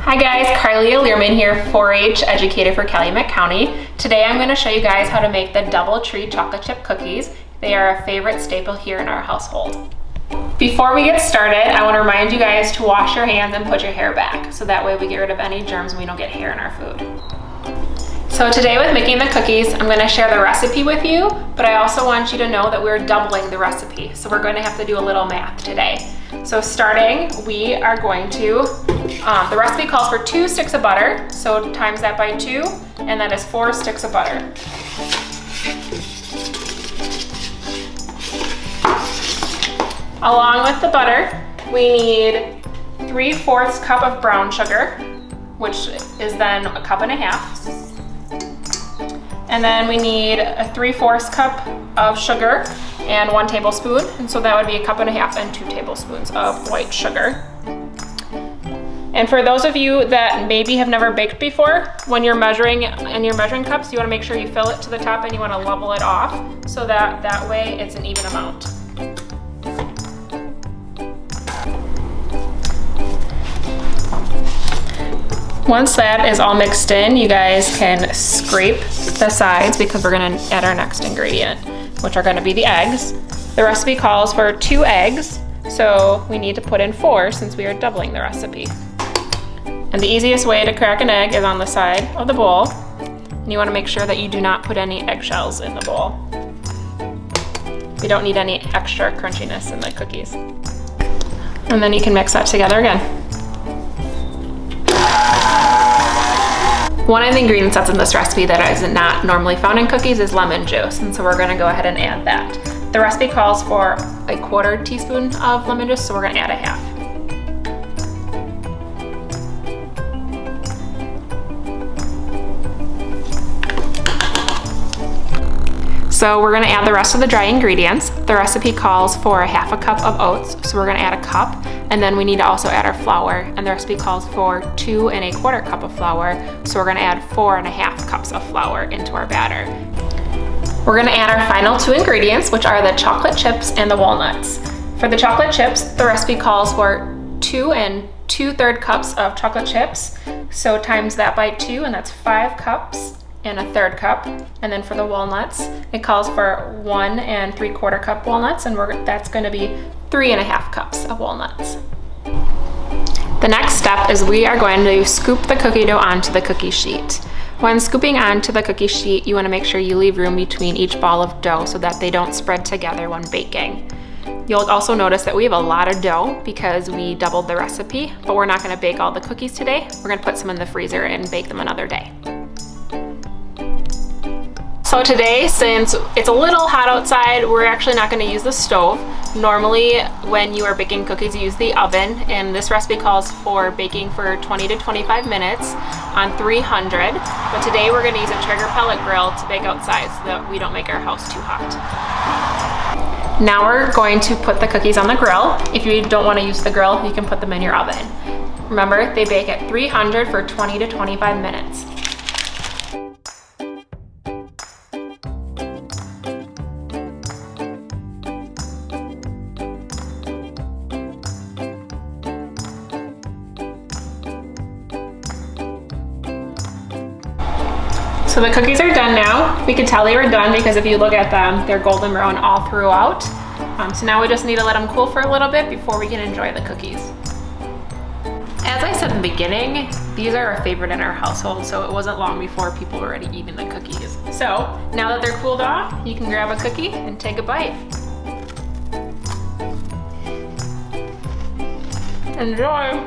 Hi guys, Carlea Liermann here, 4-H educator for Calumet County. Today I'm going to show you guys how to make the DoubleTree chocolate chip cookies. They are a favorite staple here in our household. Before we get started, I want to remind you guys to wash your hands and put your hair back, so that way we get rid of any germs and we don't get hair in our food. So today with making the cookies, I'm going to share the recipe with you, but I also want you to know that we're doubling the recipe. So we're going to have to do a little math today. So starting, we are going to, the recipe calls for 2 sticks of butter, so times that by 2, and that is 4 sticks of butter. Along with the butter, we need 3/4 cup of brown sugar, which is then 1.5 cups. And then we need a 3/4 cup of sugar and 1 tablespoon. And so that would be 1.5 cups and 2 tablespoons of white sugar. And for those of you that maybe have never baked before, when you're measuring in your measuring cups, you want to make sure you fill it to the top and you want to level it off so that way it's an even amount. Once that is all mixed in, you guys can scrape the sides because we're going to add our next ingredient, which are going to be the eggs. The recipe calls for 2 eggs, so we need to put in 4 since we are doubling the recipe. And the easiest way to crack an egg is on the side of the bowl. And you want to make sure that you do not put any eggshells in the bowl. We don't need any extra crunchiness in the cookies. And then you can mix that together again. One of the ingredients that's in this recipe that is not normally found in cookies is lemon juice, and so we're going to go ahead and add that. The recipe calls for 1/4 teaspoon of lemon juice, so we're going to add 1/2. So we're going to add the rest of the dry ingredients. The recipe calls for 1/2 cup of oats, so we're going to add 1 cup. And then we need to also add our flour, and the recipe calls for 2 1/4 cup of flour, so we're going to add 4 1/2 cups of flour into our batter. We're going to add our final 2 ingredients, which are the chocolate chips and the walnuts. For the chocolate chips, the recipe calls for 2 2/3 cups of chocolate chips, so times that by 2, and that's 5 cups and 1/3 cup. And then for the walnuts, it calls for 1 3/4 cup walnuts, and that's going to be 3 1/2 cups of walnuts. The next step is we are going to scoop the cookie dough onto the cookie sheet. When scooping onto the cookie sheet, you want to make sure you leave room between each ball of dough so that they don't spread together when baking. You'll also notice that we have a lot of dough because we doubled the recipe, but we're not going to bake all the cookies today. We're going to put some in the freezer and bake them another day. So today, since it's a little hot outside, we're actually not going to use the stove. Normally, when you are baking cookies, you use the oven, and this recipe calls for baking for 20 to 25 minutes on 300. But today we're going to use a Traeger pellet grill to bake outside so that we don't make our house too hot. Now we're going to put the cookies on the grill. If you don't want to use the grill, you can put them in your oven. Remember, they bake at 300 for 20 to 25 minutes. So the cookies are done now. We could tell they were done because if you look at them, they're golden brown all throughout. So now we just need to let them cool for a little bit before we can enjoy the cookies. As I said in the beginning, these are a favorite in our household, so it wasn't long before people were already eating the cookies. So now that they're cooled off, you can grab a cookie and take a bite. Enjoy!